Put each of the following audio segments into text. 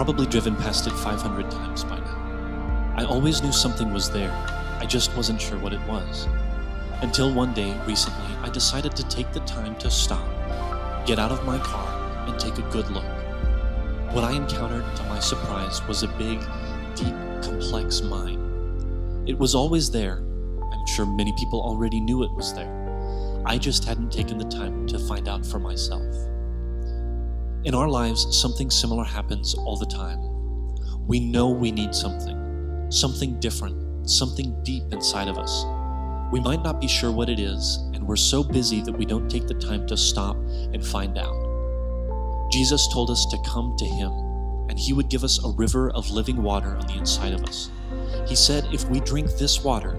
probably driven past it 500 times by now. I always knew something was there. I just wasn't sure what it was. Until one day, recently, I decided to take the time to stop, get out of my car, and take a good look. What I encountered, to my surprise, was a big, deep, complex mine. It was always there. I'm sure many people already knew it was there. I just hadn't taken the time to find out for myself. In our lives, something similar happens all the time. We know we need something different, something deep inside of us. We might not be sure what it is, and we're so busy that we don't take the time to stop and find out. Jesus told us to come to Him, and He would give us a river of living water on the inside of us. He said if we drink this water,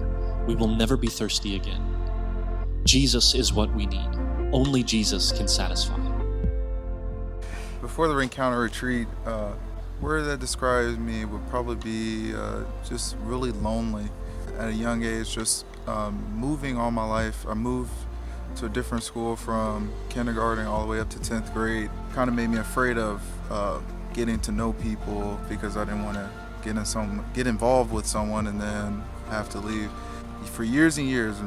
we will never be thirsty again. Jesus is what we need. Only Jesus can satisfy. Before the Encounter Retreat, word that describes me would probably be just really lonely. At a young age, just moving all my life. I moved to a different school from kindergarten all the way up to 10th grade. Kind of made me afraid of getting to know people because I didn't want to get involved with someone and then have to leave. For years and years,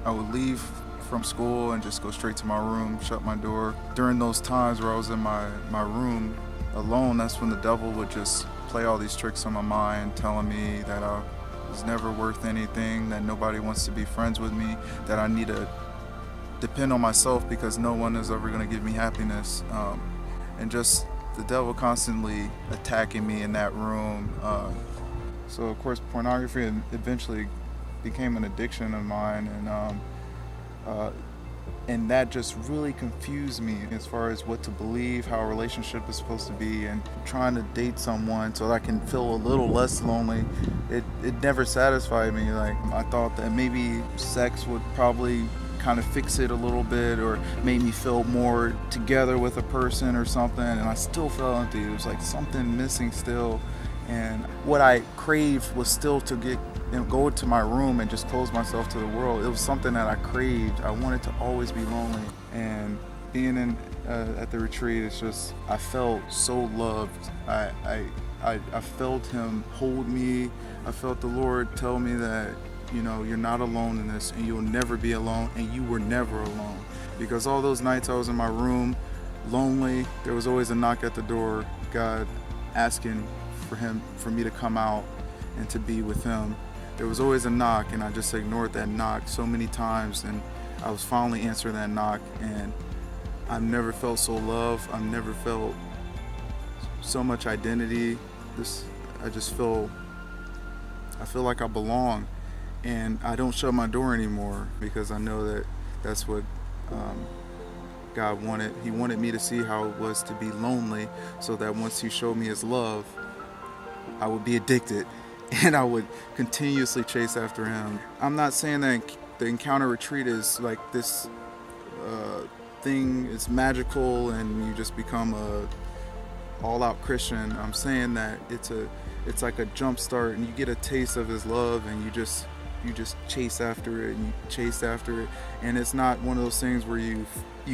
I would leave from school and just go straight to my room, shut my door. During those times where I was in my room alone, that's when the devil would just play all these tricks on my mind, telling me that I was never worth anything, that nobody wants to be friends with me, that I need to depend on myself because no one is ever going to give me happiness. And just the devil constantly attacking me in that room. So of course pornography eventually became an addiction of mine, and that just really confused me as far as what to believe, how a relationship is supposed to be, and trying to date someone so that I can feel a little less lonely. It never satisfied me. Like, I thought that maybe sex would probably kind of fix it a little bit or made me feel more together with a person or something, and I still felt empty. It was like something missing still, and what I craved was still to go to my room and just close myself to the world. It was something that I craved. I wanted to always be lonely, and being at the retreat, it's just, I felt so loved. I felt Him hold me. I felt the Lord tell me that, you're not alone in this, and you'll never be alone, and you were never alone. Because all those nights I was in my room, lonely, there was always a knock at the door, God asking for me to come out and to be with Him. There was always a knock, and I just ignored that knock so many times, and I was finally answering that knock, and I've never felt so loved. I've never felt so much identity. I feel like I belong. And I don't shut my door anymore because I know that that's what God wanted. He wanted me to see how it was to be lonely, so that once He showed me His love, I would be addicted and I would continuously chase after Him. I'm not saying that the Encounter Retreat is like this thing, it's magical and you just become a all-out Christian. I'm saying that it's like a jump start, and you get a taste of His love, and you just chase after it, and you chase after it, and it's not one of those things where you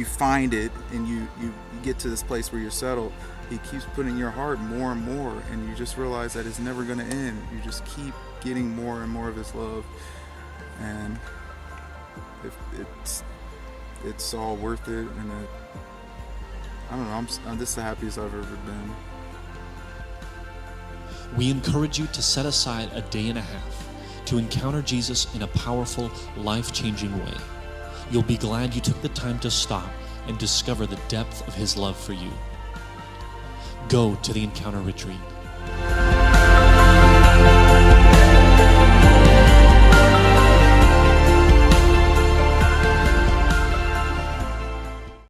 find it and you get to this place where you're settled. He keeps putting in your heart more and more, and you just realize that it's never going to end. You just keep getting more and more of His love, and it's all worth it. And I don't know, I'm this is the happiest I've ever been. We encourage you to set aside a day and a half to encounter Jesus in a powerful, life-changing way. You'll be glad you took the time to stop and discover the depth of His love for you. Go to the Encounter Retreat.